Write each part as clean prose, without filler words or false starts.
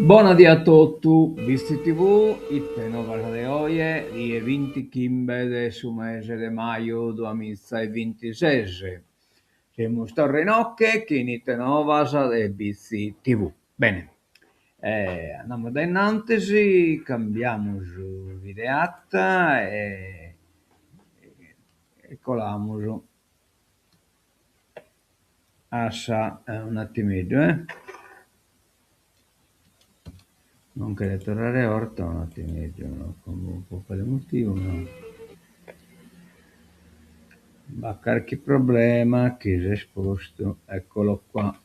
Buonasera a tutti, visti TV, il nuova de oggi, di 20 kimbe su mese di maio 2026. Siamo Torrenocche, che inite novas de visti TV. Bene, andiamo da innanzi, cambiamo su videata e colamo un attimino. Non che tornare orto un attimino, per quale motivo no? Ma qualche problema che si è esposto, eccolo qua.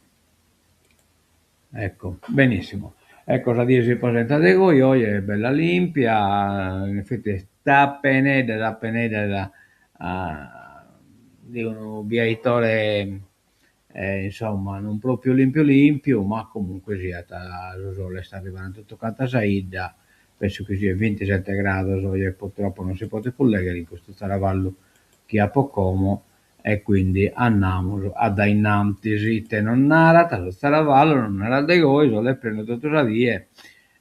Ecco, benissimo. Ecco, cosa dire si presenta di voi, oggi è bella limpia, in effetti sta peneda di un viaitore, insomma, non proprio limpio limpio, ma comunque sia, lo sole sta arrivando tutto quanto a Saida, penso che sia 27 gradi, oggi purtroppo non si può più leggere in questo Saravallo che a Pocomo, e quindi andiamo ad innanzi te non narra, lo Saravallo non era de goiso, le prendo tutto la via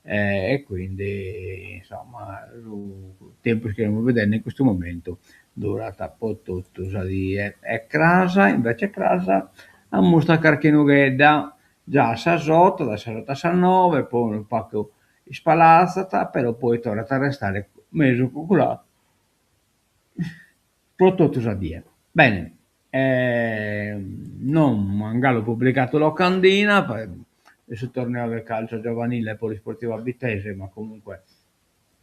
e quindi insomma il tempo che stiamo vedendo in questo momento dura po' tutto e Crasa invece Crasa a mostra carchinughedda già sa sotto da 9 poi un pacco spalazzata però poi torna a restare meso cocolato prodotto a die. Bene, non mangalo pubblicato locandina, adesso torniamo al calcio giovanile e polisportivo abitese, ma comunque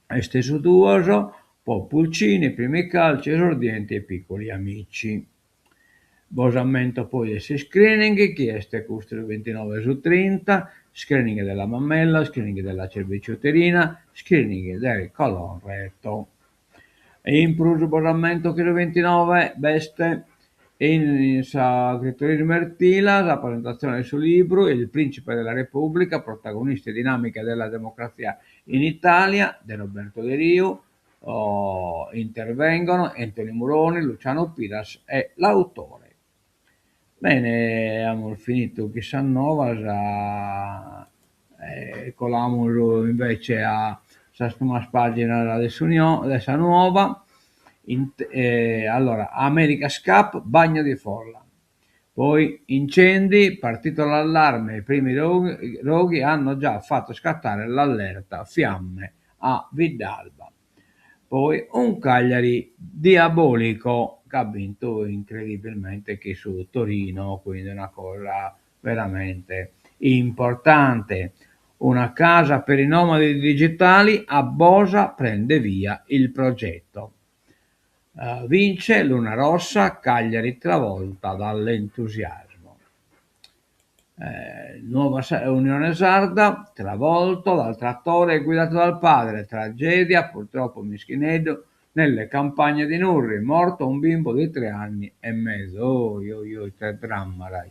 è stesso duoso, poi Pulcini, primi calci, esordienti e piccoli amici. Bosamento poi è screening, chieste costano 29 su 30, screening della mammella, screening della cervice uterina, screening del colon retto. In prosuboramento che 29 veste in agriturismo Ertila, la presentazione del suo libro Il principe della Repubblica, protagoniste dinamiche della democrazia in Italia, di Roberto De Rio. Intervengono Antonio Muroni, Luciano Piras e l'autore. Bene, abbiamo finito chissà Nova, colamo invece a questa pagina adesso nuova. Allora, America's Cup, bagno di folla. Poi incendi, partito l'allarme, i primi roghi hanno già fatto scattare l'allerta fiamme a Vidalba. Poi un Cagliari diabolico che ha vinto incredibilmente che su Torino, quindi una cosa veramente importante. Una casa per i nomadi digitali a Bosa prende via il progetto. Vince Luna Rossa, Cagliari travolta dall'entusiasmo. Nuova Unione Sarda, travolto dal trattore guidato dal padre, tragedia, purtroppo mischinedo, nelle campagne di Nurri, morto un bimbo di 3 anni e mezzo. Che dramma, dai.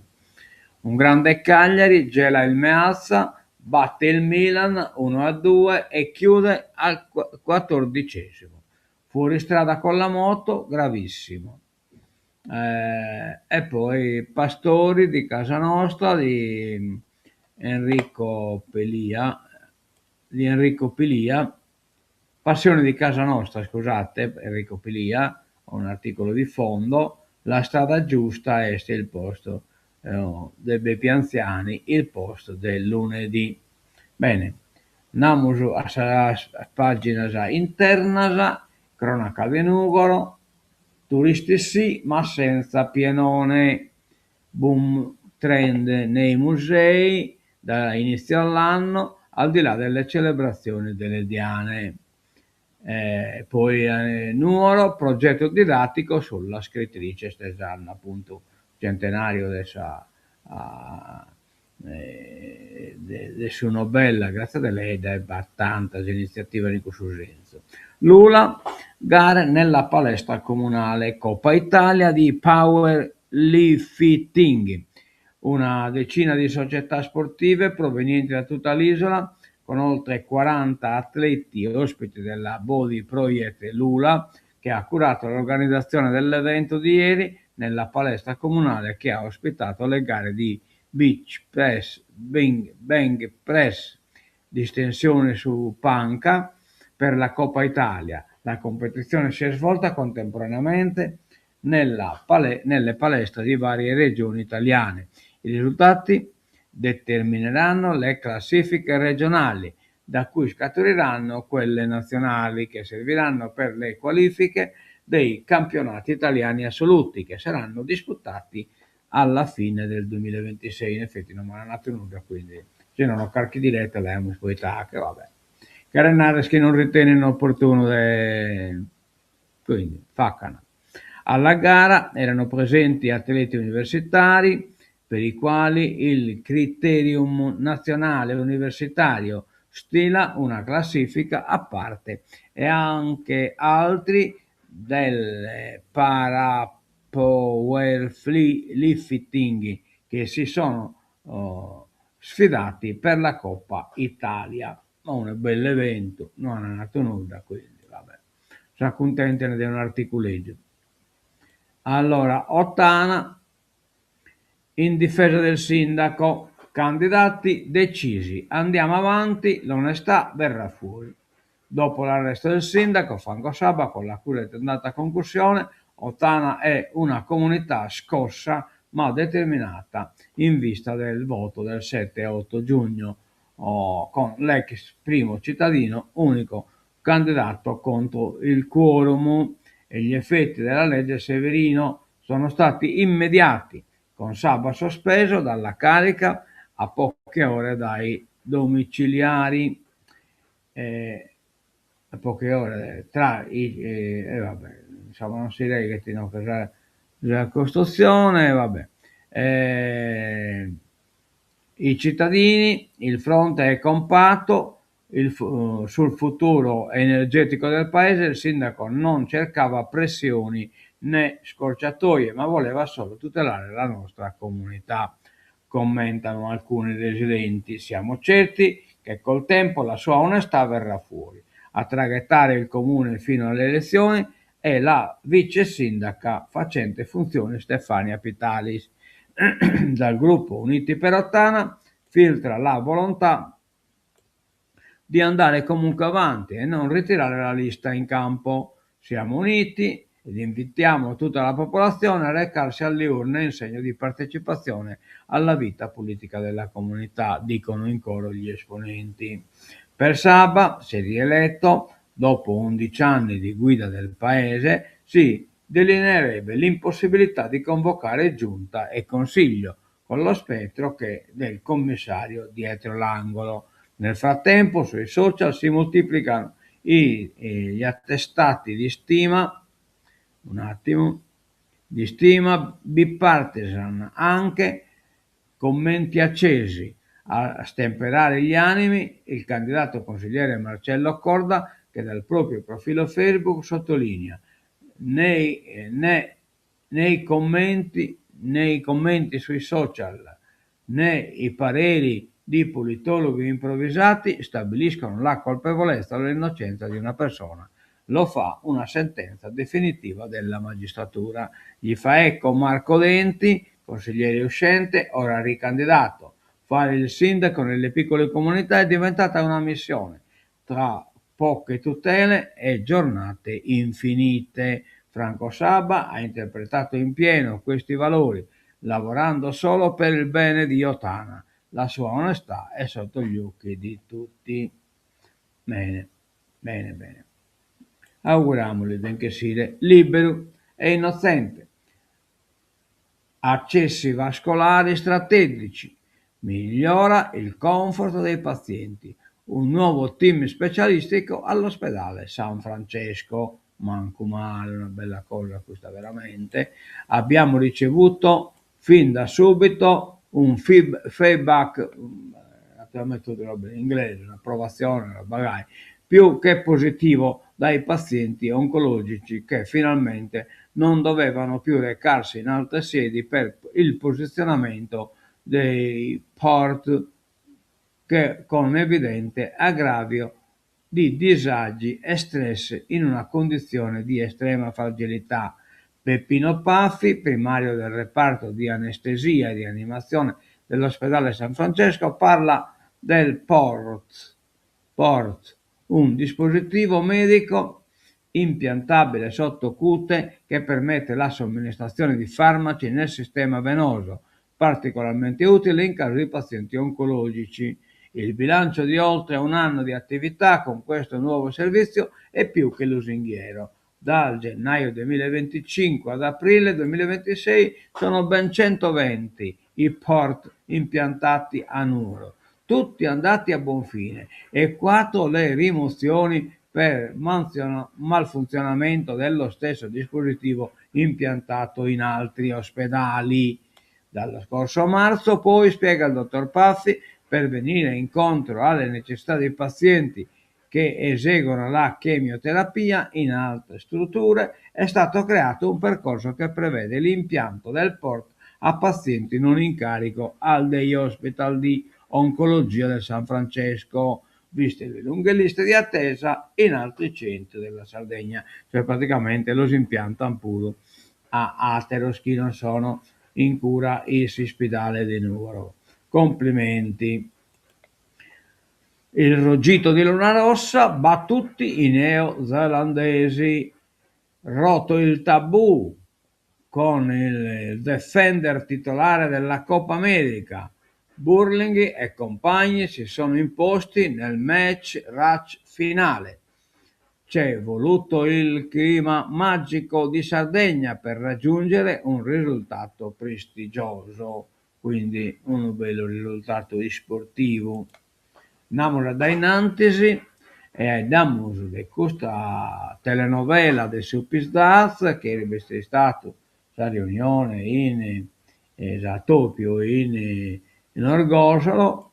Un grande Cagliari, gela il Meazza, batte il Milan 1-2 e chiude al 14esimo. Fuori strada con la moto, gravissimo. E poi Pastori di Casa Nostra Enrico Pelia, di Enrico Pilia, Passione di Casa Nostra, scusate, Enrico Pilia, un articolo di fondo, la strada giusta è il posto dei più anziani, il posto del lunedì. Bene, andiamo a pagina interna, cronaca di Nugolo, turisti sì, ma senza pienone. Boom trend nei musei da inizio all'anno, al di là delle celebrazioni delle diane. Poi Nuoro, progetto didattico sulla scrittrice Stesanna, appunto centenario dessa de su Nobel, grazie a lei, e a tante iniziative di questo senso. Lula, gare nella palestra comunale, Coppa Italia di Power Lifting, una decina di società sportive provenienti da tutta l'isola, con oltre 40 atleti ospiti della Body Project Lula, che ha curato l'organizzazione dell'evento di ieri nella palestra comunale che ha ospitato le gare di Beach Press, Bang Press, distensione su panca per la Coppa Italia. La competizione si è svolta contemporaneamente nelle palestre di varie regioni italiane. I risultati determineranno le classifiche regionali, da cui scaturiranno quelle nazionali che serviranno per le qualifiche dei campionati italiani assoluti, che saranno disputati alla fine del 2026. In effetti non mi hanno dato nulla, quindi se non ho carchi dirette abbiamo poi che vabbè. Carenares che non ritiene inopportuno, quindi faccana. Alla gara erano presenti atleti universitari per i quali il Criterium Nazionale Universitario stila una classifica a parte e anche altri del parapowerlifting che si sono sfidati per la Coppa Italia. Un bel evento, non è nato nulla, quindi vabbè. Sono contento di un articoleggio. Allora, Ottana in difesa del sindaco, candidati decisi, andiamo avanti, l'onestà verrà fuori. Dopo l'arresto del sindaco Franco Saba, con la cui è andata concussione, Ottana è una comunità scossa ma determinata in vista del voto del 7 e 8 giugno, con l'ex primo cittadino unico candidato contro il quorum, e gli effetti della legge Severino sono stati immediati, con Saba sospeso dalla carica a poche ore dai domiciliari. A poche ore tra i vabbè, insomma non si legge che la costruzione, vabbè. I cittadini, il fronte è compatto sul futuro energetico del paese. Il sindaco non cercava pressioni né scorciatoie, ma voleva solo tutelare la nostra comunità, commentano alcuni residenti. Siamo certi che col tempo la sua onestà verrà fuori. A traghettare il comune fino alle elezioni è la vice sindaca facente funzioni Stefania Pitalis. Dal gruppo Uniti per Ottana filtra la volontà di andare comunque avanti e non ritirare la lista in campo. Siamo uniti ed invitiamo tutta la popolazione a recarsi alle urne in segno di partecipazione alla vita politica della comunità, dicono in coro gli esponenti. Per Saba, se rieletto, dopo 11 anni di guida del paese, si delineerebbe l'impossibilità di convocare giunta e consiglio, con lo spettro del commissario dietro l'angolo. Nel frattempo sui social si moltiplicano gli attestati di stima, di stima bipartisan, anche commenti accesi. A stemperare gli animi, il candidato consigliere Marcello Corda, che dal proprio profilo Facebook sottolinea: nei commenti sui social né i pareri di politologhi improvvisati stabiliscono la colpevolezza o l'innocenza di una persona. Lo fa una sentenza definitiva della magistratura. Gli fa eco Marco Denti, consigliere uscente, ora ricandidato. Fare il sindaco nelle piccole comunità è diventata una missione, tra poche tutele e giornate infinite. Franco Saba ha interpretato in pieno questi valori, lavorando solo per il bene di Ottana. La sua onestà è sotto gli occhi di tutti. Bene, bene, bene. Auguriamoli benché sia libero e innocente. Accessi vascolari strategici. Migliora il comfort dei pazienti. Un nuovo team specialistico all'ospedale San Francesco. Manco male, una bella cosa questa veramente. Abbiamo ricevuto fin da subito un feedback, naturalmente tutte robe in inglese, un'approvazione, magari, più che positivo dai pazienti oncologici che finalmente non dovevano più recarsi in altre sedi per il posizionamento dei port, che con evidente aggravio di disagi e stress in una condizione di estrema fragilità. Peppino Paffi, primario del reparto di anestesia e rianimazione dell'ospedale San Francesco, parla del port Port, un dispositivo medico impiantabile sotto cute che permette la somministrazione di farmaci nel sistema venoso, particolarmente utile in caso di pazienti oncologici. Il bilancio di oltre un anno di attività con questo nuovo servizio è più che lusinghiero. Dal gennaio 2025 ad aprile 2026 sono ben 120 i port impiantati a Nuoro, tutti andati a buon fine, e 4 le rimozioni per malfunzionamento dello stesso dispositivo impiantato in altri ospedali. Dallo scorso marzo, poi, spiega il dottor Pazzi, per venire incontro alle necessità dei pazienti che eseguono la chemioterapia in altre strutture, è stato creato un percorso che prevede l'impianto del port a pazienti non in carico al Day Hospital di Oncologia del San Francesco, viste le lunghe liste di attesa in altri centri della Sardegna. Cioè praticamente lo si impiantano pure a Ateros, chi non sono in cura il Ospedale di Nuoro. Complimenti. Il ruggito di Luna Rossa, battuti i neozelandesi, rotto il tabù con il defender titolare della Coppa America. Burlingame e compagni si sono imposti nel match finale. C'è voluto il clima magico di Sardegna per raggiungere un risultato prestigioso, quindi un bello risultato sportivo. Namora dainantesi e andiamo di questa telenovela del Suppisdaz che è stato la riunione in Tokyo in Orgosolo.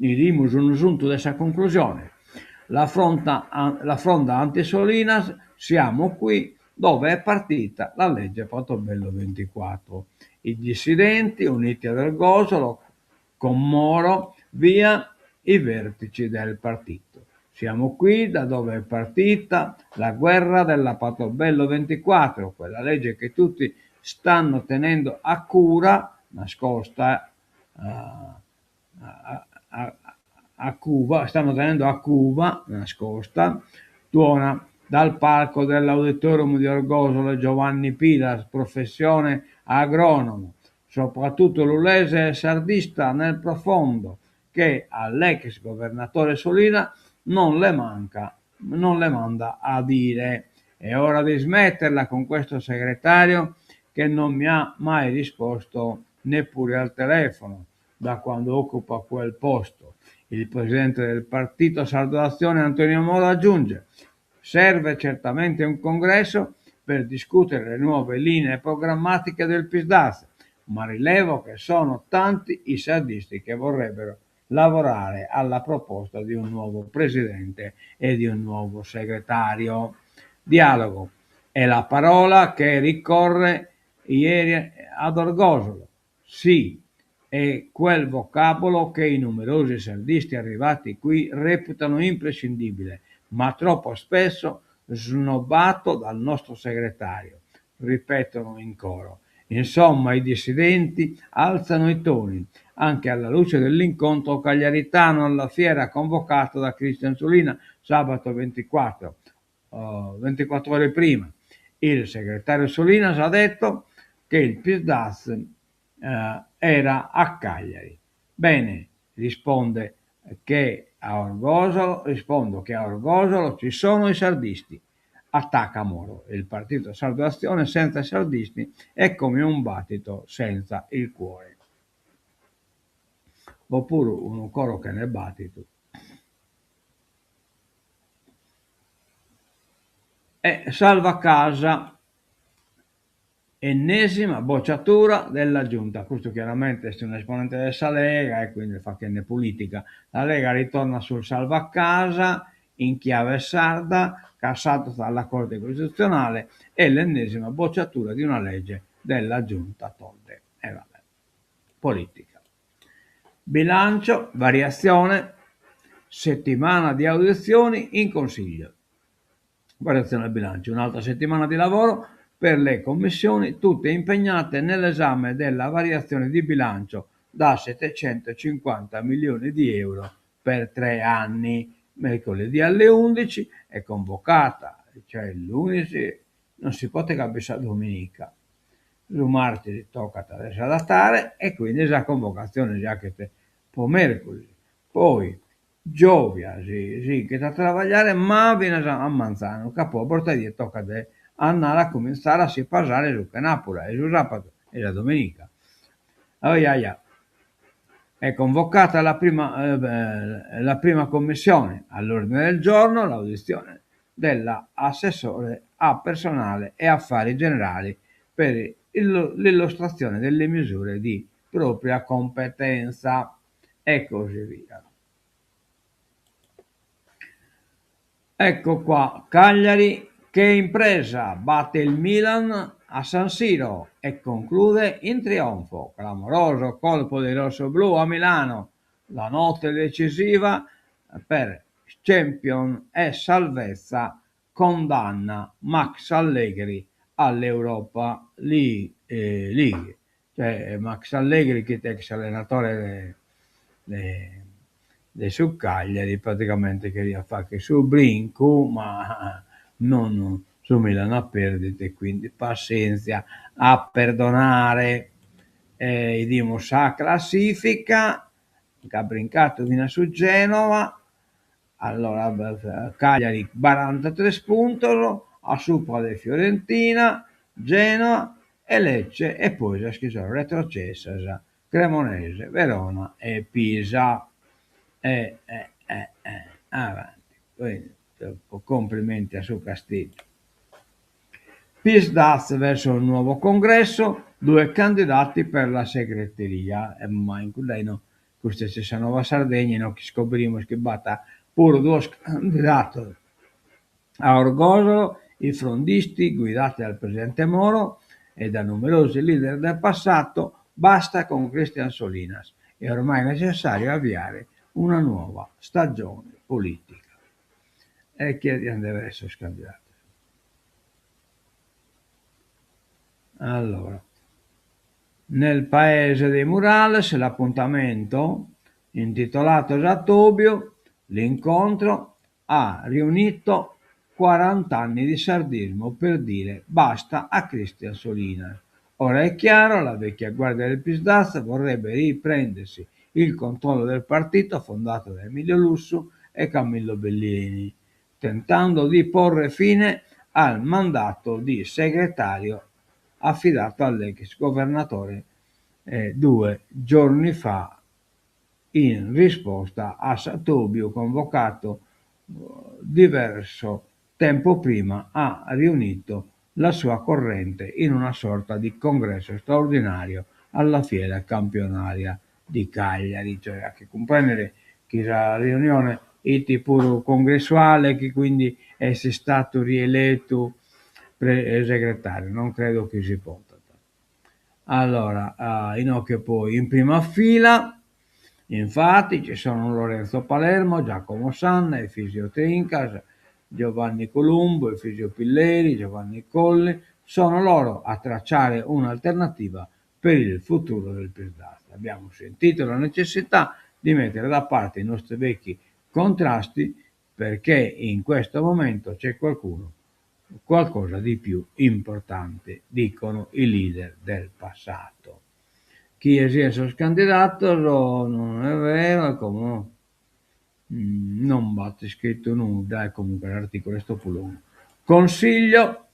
Arriviamo un giunto a questa conclusione. La fronda anti-Solinas, siamo qui dove è partita la legge Portobello 24. I dissidenti uniti ad Ergosolo con Moro via i vertici del partito. Siamo qui da dove è partita la guerra della Portobello 24, quella legge che tutti stanno tenendo a cura, nascosta a Cuba, stanno tenendo a Cuba, nascosta, tuona dal palco dell'auditorium di Orgosolo Giovanni Pilas, professione agronomo, soprattutto l'ulese e sardista nel profondo, che all'ex governatore Solina non le manda a dire. È ora di smetterla con questo segretario che non mi ha mai risposto neppure al telefono da quando occupa quel posto. Il presidente del partito Sardo d'Azione Antonio Moro aggiunge: serve certamente un congresso per discutere le nuove linee programmatiche del PISDAS, ma rilevo che sono tanti i sardisti che vorrebbero lavorare alla proposta di un nuovo presidente e di un nuovo segretario. Dialogo è la parola che ricorre ieri ad Orgosolo. Sì, è quel vocabolo che i numerosi sardisti arrivati qui reputano imprescindibile, ma troppo spesso snobbato dal nostro segretario, ripetono in coro. Insomma, i dissidenti alzano i toni, anche alla luce dell'incontro cagliaritano alla fiera convocato da Cristian Solina sabato 24 ore prima. Il segretario Solinas ha detto che il PISDAS era a Cagliari. Bene, rispondo che a Orgosolo ci sono i sardisti. Attacca Moro. Il partito Sardo d'Azione senza i sardisti è come un battito senza il cuore. Oppure un coro che ne battito. E salva casa, ennesima bocciatura della giunta. Questo chiaramente è un esponente della Lega e quindi fa che ne politica. La Lega ritorna sul salva casa in chiave sarda, cassato dalla Corte Costituzionale, e l'ennesima bocciatura di una legge della giunta Todde. E vabbè, politica. Bilancio, variazione, settimana di audizioni in Consiglio. Variazione del bilancio, un'altra settimana di lavoro per le commissioni, tutte impegnate nell'esame della variazione di bilancio da 750 milioni di euro per 3 anni. Mercoledì alle 11 è convocata, cioè il lunedì non si può capire domenica. Il martedì tocca adesso adattare e quindi la convocazione già che può mercoledì. Poi Giovia, sì, che sta a lavorare, ma viene a Manzano, capo a portare tocca andare a cominciare a si passare su Canapura e su sabato e la domenica. Oh, yeah. È convocata la prima commissione. All'ordine del giorno l'audizione dell'assessore a personale e affari generali per l'illustrazione delle misure di propria competenza e così via. Ecco qua, Cagliari che impresa batte il Milan a San Siro e conclude in trionfo. Clamoroso colpo dei rossoblù a Milano, la notte decisiva per Champion e salvezza condanna Max Allegri all'Europa League. Cioè Max Allegri, che è ex allenatore su Cagliari, praticamente queria fare che su Brinco, ma non su Milano a perdite, quindi pazienza a perdonare. Diamo sa classifica, che ha brincato fino su Genova, allora Cagliari 43 spunti, a supera di Fiorentina, Genoa e Lecce, e poi sono retrocessa Cremonese, Verona e Pisa. Avanti. Quindi, complimenti a su Castiglio. PISDAZ verso il nuovo congresso, 2 candidati per la segreteria, ma in cui no, questa stessa Nuova Sardegna, no, che scopriamo che batta pure 2 candidati a Orgosolo, i frondisti guidati dal presidente Moro e da numerosi leader del passato. Basta con Cristian Solinas, è ormai necessario avviare una nuova stagione politica. E chiediamo deve essere scambiato. Allora, nel paese dei Murales l'appuntamento intitolato Giattobio, l'incontro ha riunito 40 anni di sardismo per dire basta a Cristian Solinas. Ora è chiaro, la vecchia guardia del Pisdazza vorrebbe riprendersi il controllo del partito fondato da Emilio Lussu e Camillo Bellini, tentando di porre fine al mandato di segretario affidato all'ex governatore 2 giorni fa in risposta a Satobio, convocato diverso tempo prima, ha riunito la sua corrente in una sorta di congresso straordinario alla fiera campionaria di Cagliari, cioè a che comprendere che la riunione puro congressuale, che quindi è stato rieletto segretario, non credo che si possa. Allora, Inocchio poi in prima fila, infatti ci sono Lorenzo Palermo, Giacomo Sanna, Efisio Trincas, Giovanni Columbo, Efisio Pilleri, Giovanni Colli, sono loro a tracciare un'alternativa per il futuro del Pisdazza. Abbiamo sentito la necessità di mettere da parte i nostri vecchi contrasti perché in questo momento c'è qualcosa di più importante, dicono i leader del passato. Chi è esso candidato non è vero, come non batte scritto nulla, e comunque l'articolo è sto lungo. Consiglio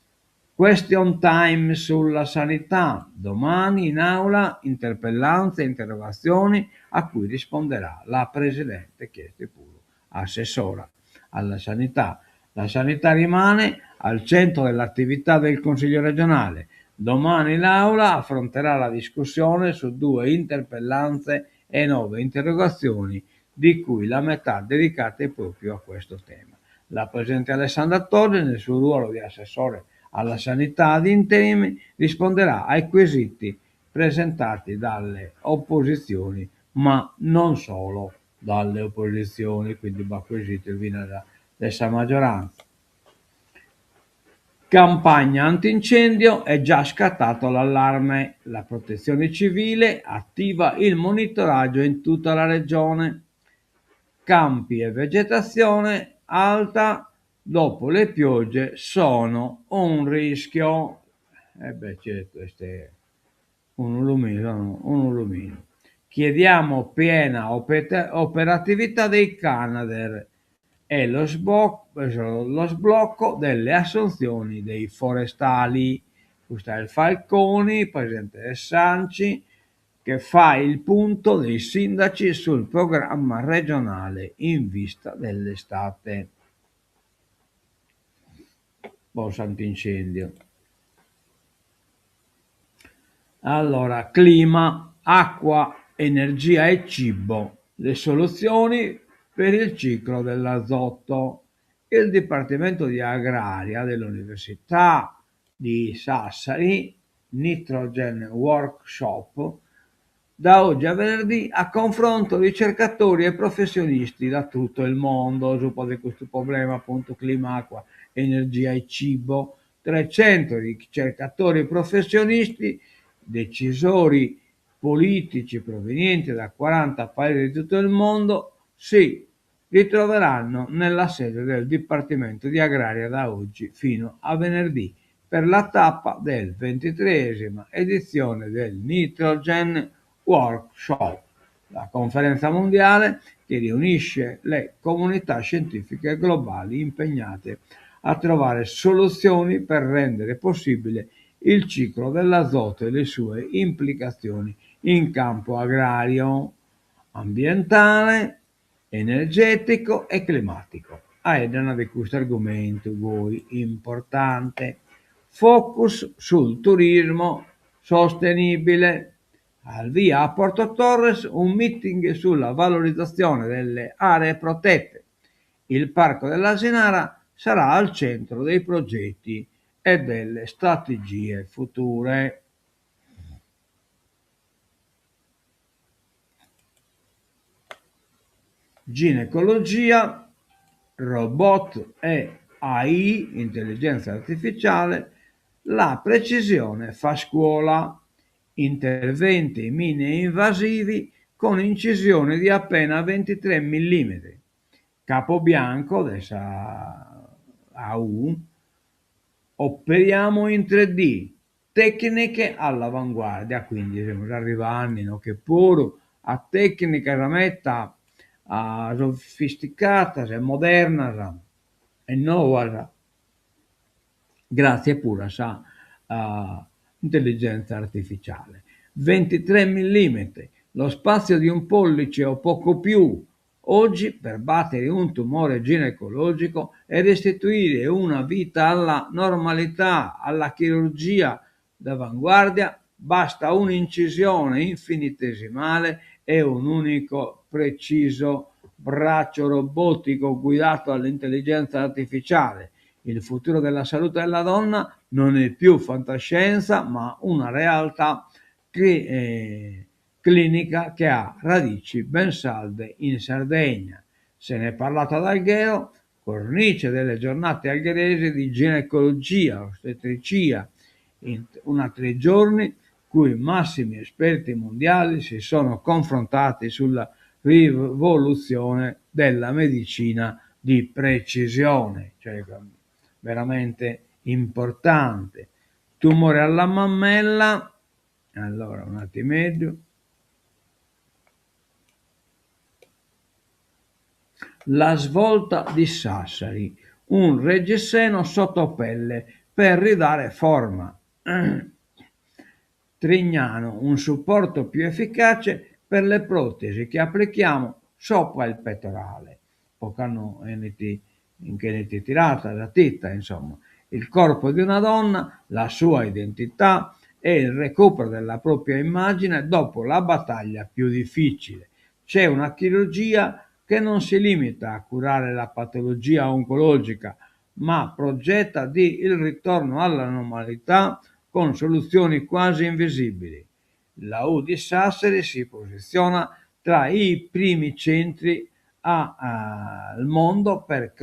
question time sulla sanità, domani in aula interpellanze e interrogazioni a cui risponderà la Presidente Chiestipuro, assessora alla sanità. La sanità rimane al centro dell'attività del Consiglio regionale. Domani l'Aula affronterà la discussione su 2 interpellanze e 9 interrogazioni, di cui la metà dedicate proprio a questo tema. La Presidente Alessandra Torri, nel suo ruolo di assessore alla sanità ad interim, risponderà ai quesiti presentati dalle opposizioni, ma non solo dalle opposizioni, quindi va quesito viene da questa maggioranza. Campagna antincendio, è già scattato l'allarme. La protezione civile attiva il monitoraggio in tutta la regione. Campi e vegetazione alta dopo le piogge sono un rischio. E beh, certo, questo è un lumino, no? Un lumino. Chiediamo piena operatività dei Canadair e lo sblocco delle assunzioni dei forestali. Questo è il Falconi, presidente del Sanci, che fa il punto dei sindaci sul programma regionale in vista dell'estate. Post antincendio. Allora, clima, acqua, energia e cibo, le soluzioni per il ciclo dell'azoto. Il Dipartimento di Agraria dell'Università di Sassari, Nitrogen Workshop, da oggi a venerdì a confronto ricercatori e professionisti da tutto il mondo su questo problema, appunto, clima, acqua, energia e cibo. 300 ricercatori e professionisti, decisori politici provenienti da 40 paesi di tutto il mondo si ritroveranno nella sede del Dipartimento di Agraria da oggi fino a venerdì per la tappa del 23esima edizione del Nitrogen Workshop, la conferenza mondiale che riunisce le comunità scientifiche globali impegnate a trovare soluzioni per rendere possibile il ciclo dell'azoto e le sue implicazioni in campo agrario, ambientale, energetico e climatico. Aidana di questo argomento voi importante. Focus sul turismo sostenibile. Al via a Porto Torres un meeting sulla valorizzazione delle aree protette. Il Parco dell'Asinara sarà al centro dei progetti e delle strategie future. Ginecologia, robot e AI, intelligenza artificiale, la precisione fa scuola, interventi mini-invasivi con incisione di appena 23 mm, capobianco, adesso AU, operiamo in 3D, tecniche all'avanguardia, quindi stiamo arrivando, no, che pure a tecnica metta sofisticata, moderna e nuova, grazie pure a intelligenza artificiale. 23 mm, lo spazio di un pollice o poco più, oggi per battere un tumore ginecologico e restituire una vita alla normalità, alla chirurgia d'avanguardia, basta un'incisione infinitesimale e un unico preciso braccio robotico guidato dall'intelligenza artificiale. Il futuro della salute della donna non è più fantascienza, ma una realtà clinica che ha radici ben salde in Sardegna. Se ne è parlato ad Alghero, cornice delle giornate algheresi di ginecologia, ostetricia, in una 3 giorni cui massimi esperti mondiali si sono confrontati sulla rivoluzione della medicina di precisione, cioè veramente importante. Tumore alla mammella, allora un attimo medio. La svolta di Sassari, un reggiseno sottopelle per ridare forma. Trignano, un supporto più efficace per le protesi che applichiamo sopra il pettorale. Pocanno in che ne tirata la titta, insomma. Il corpo di una donna, la sua identità e il recupero della propria immagine dopo la battaglia più difficile. C'è una chirurgia che non si limita a curare la patologia oncologica, ma progetta il ritorno alla normalità con soluzioni quasi invisibili. La U di Sassari si posiziona tra i primi centri al mondo per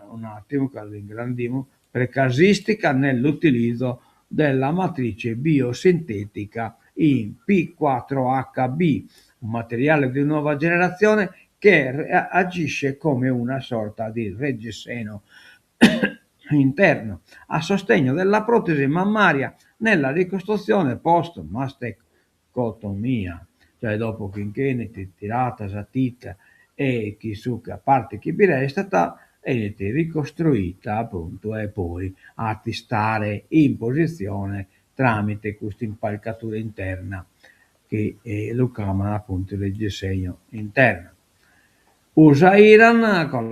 un attimo che lo ingrandimo, per casistica nell'utilizzo della matrice biosintetica in P4HB, un materiale di nuova generazione che agisce come una sorta di reggiseno interno a sostegno della protesi mammaria nella ricostruzione post-mastecotomia, cioè dopo quinquenniti, tirata, satita e chi su che a parte chi è stata ricostruita appunto e poi a stare in posizione tramite questa impalcatura interna che lo chiamano appunto il disegno interno. USA Iran con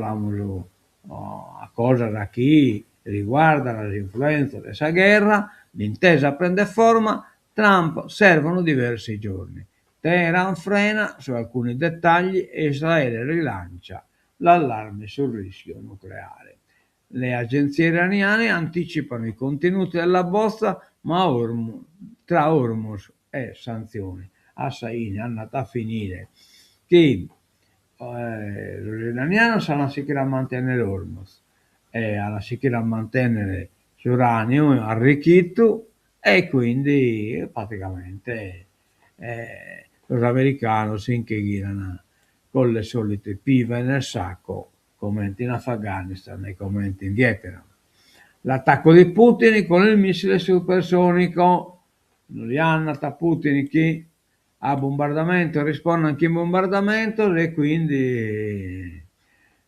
a cosa da chi riguarda le influenze di questa guerra, l'intesa prende forma, Trump servono diversi giorni. Teheran frena su alcuni dettagli e Israele rilancia l'allarme sul rischio nucleare. Le agenzie iraniane anticipano i contenuti della bozza, ma tra Hormuz e sanzioni assai è andata a finire che los iranianos hanno si quieren mantenere Hormuz alla si quieren mantenere l'uranio arricchito e quindi praticamente los americanos si incheghirano con le solite pive nel sacco come in Afghanistan e come in Vietnam. L'attacco di Putin con il missile supersonico, non li hanno Putin chi a bombardamento risponde anche in bombardamento e quindi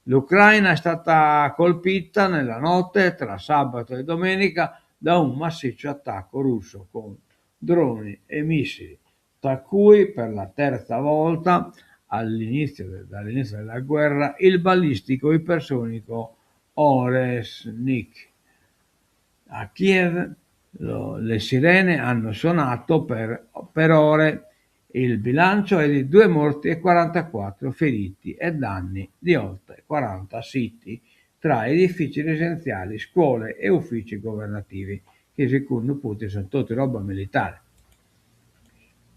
l'Ucraina è stata colpita nella notte tra sabato e domenica da un massiccio attacco russo con droni e missili, tra cui per la terza volta dall'inizio della guerra il balistico ipersonico Oresnik. A Kiev le sirene hanno suonato per ore. Il bilancio è di 2 morti e 44 feriti e danni di oltre 40 siti tra edifici residenziali, scuole e uffici governativi, che secondo Putin sono tutti roba militare.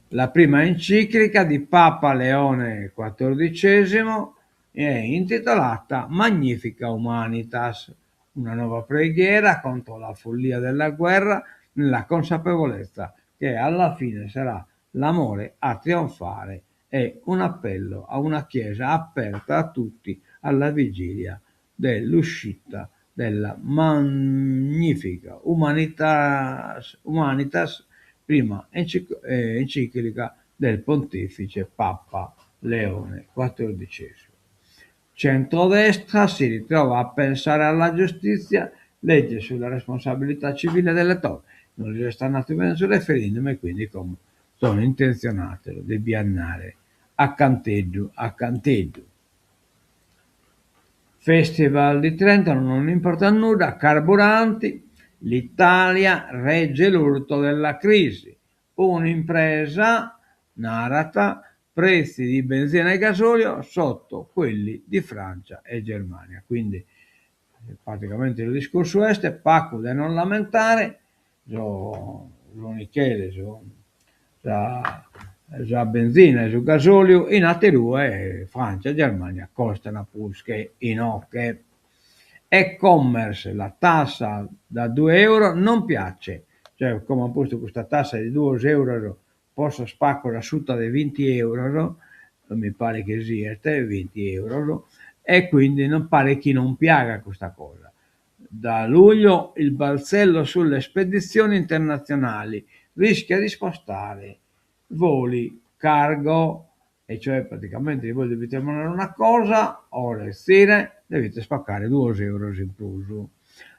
La prima enciclica di Papa Leone XIV è intitolata Magnifica Humanitas, una nuova preghiera contro la follia della guerra nella consapevolezza che alla fine sarà l'amore a trionfare e un appello a una Chiesa aperta a tutti alla vigilia dell'uscita della Magnifica Humanitas, prima enciclica del pontefice Papa Leone XIV. Centrodestra si ritrova a pensare alla giustizia, legge sulla responsabilità civile dell'elettor. Non gli sta andando bene sul referendum e quindi come sono intenzionato di biennare a canteggio a canteggio. Festival di Trento non importa nulla, carburanti, l'Italia regge l'urto della crisi, un'impresa narrata prezzi di benzina e gasolio sotto quelli di Francia e Germania. Quindi praticamente il discorso è Paco da non lamentare, l'unichele, la benzina e il gasolio in altre Francia e Germania costano più che in ocche. E-commerce, la tassa da 2 euro non piace, cioè come ha posto questa tassa di 2 euro, posso spacco la sutta di 20 euro, mi pare che sia 20 euro, e quindi non pare chi non piaga questa cosa. Da luglio il balzello sulle spedizioni internazionali rischia di spostare voli cargo, e cioè praticamente voi dovete mandare una cosa, ore sere dovete spaccare 2 euro in più.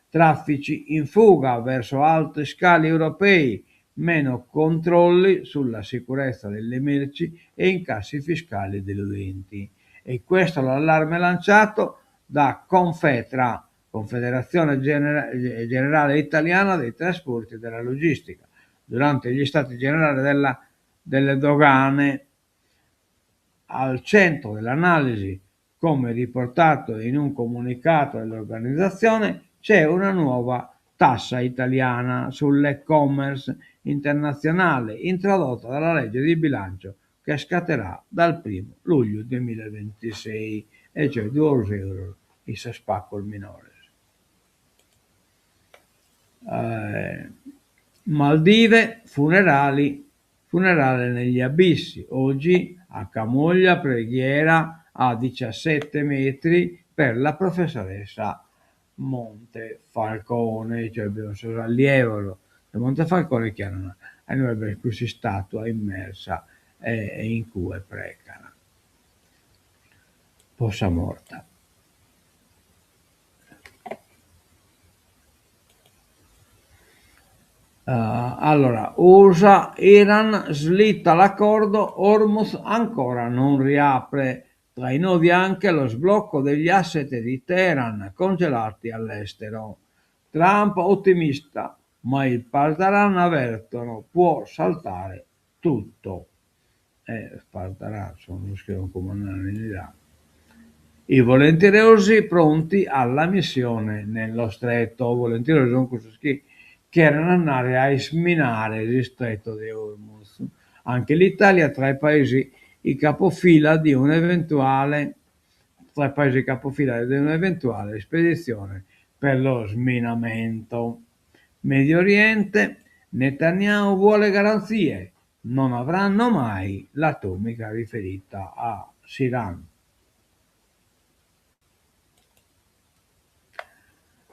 Traffici in fuga verso alti scali europei, meno controlli sulla sicurezza delle merci e incassi fiscali degli utenti. E questo è l'allarme lanciato da Confetra, Confederazione Generale Italiana dei Trasporti e della Logistica, durante gli stati generali delle dogane. Al centro dell'analisi, come riportato in un comunicato dell'organizzazione, c'è una nuova tassa italiana sull'e-commerce internazionale introdotta dalla legge di bilancio che scatterà dal 1 luglio 2026, e cioè 2 euro il spacco il minore. Maldive, funerale negli abissi. Oggi a Camoglia preghiera a 17 metri per la professoressa Montefalcone, cioè abbiamo un allievo di Montefalcone che hanno questa statua immersa in cui è precana. Possa morta. Allora, USA, Iran slitta l'accordo, Hormuz ancora non riapre. Tra i nodi anche lo sblocco degli asset di Teheran congelati all'estero. Trump ottimista, ma il Partaran avvertono può saltare tutto. Partaran sono un comandante in Iran. I volenterosi pronti alla missione nello stretto. Volenterosi sono questi che erano andati a sminare il stretto di Hormuz. Anche l'Italia tra i paesi capofila di un'eventuale spedizione per lo sminamento. Medio Oriente, Netanyahu vuole garanzie, non avranno mai l'atomica riferita a Iran.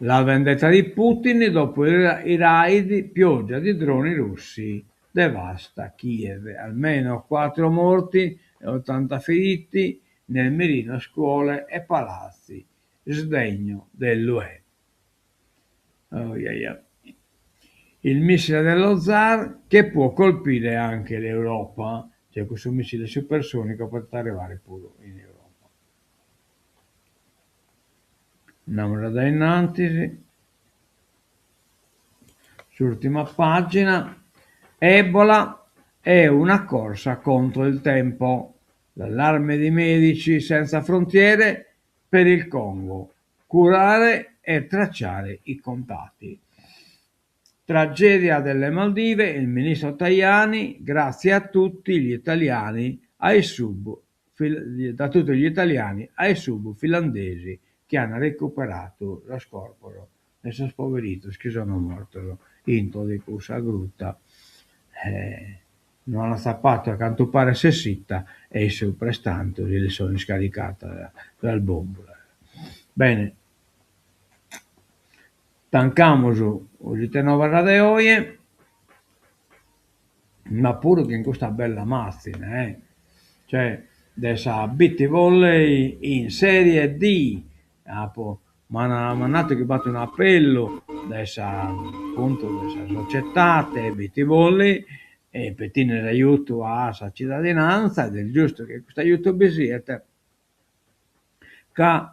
La vendetta di Putin dopo i raid, pioggia di droni russi devasta Kiev, almeno 4 morti e 80 feriti nel mirino scuole e palazzi, sdegno dell'UE. Il missile dello zar che può colpire anche l'Europa, c'è questo missile supersonico per arrivare pure in Europa. Andiamo da innanzi. Sull'ultima pagina, Ebola è una corsa contro il tempo. L'allarme di Medici Senza Frontiere per il Congo. Curare e tracciare i contatti. Tragedia delle Maldive, il ministro Tajani, grazie a tutti gli italiani ai sub finlandesi che hanno recuperato lo scorporo. Adesso poverito, che sono morto into di questa grutta. Non hanno zappato a quanto pare sessitta e i suoi prestanti li sono scaricata dal bombo. Bene. Tancamos oggi te nuova de oie, ma pure che in questa bella mazzina, cioè dessa bitti volley in Serie D, ma hanno nato che batto un appello dessa appunto dessa società bitti volley e pettine d'aiuto a sa cittadinanza ed è giusto che questo aiuto bisiete che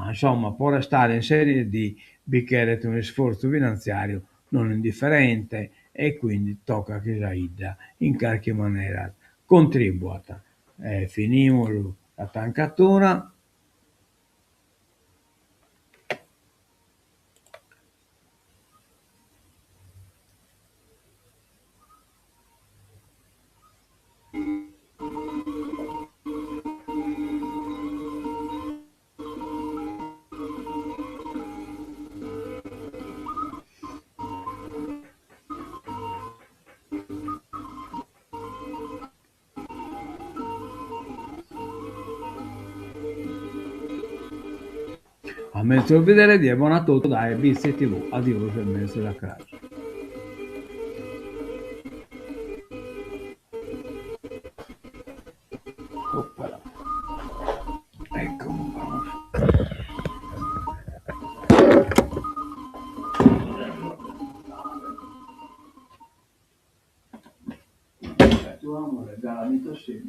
insomma può restare in Serie D bicchiere un sforzo finanziario non indifferente e quindi tocca che Zaida in qualche maniera contribuata. Finimos la tancatura. A mezzo vedere di buona tutto dai BC TV, adios e mezzo da casa. Oppala. Ecco. Tu amore, dalla tossina.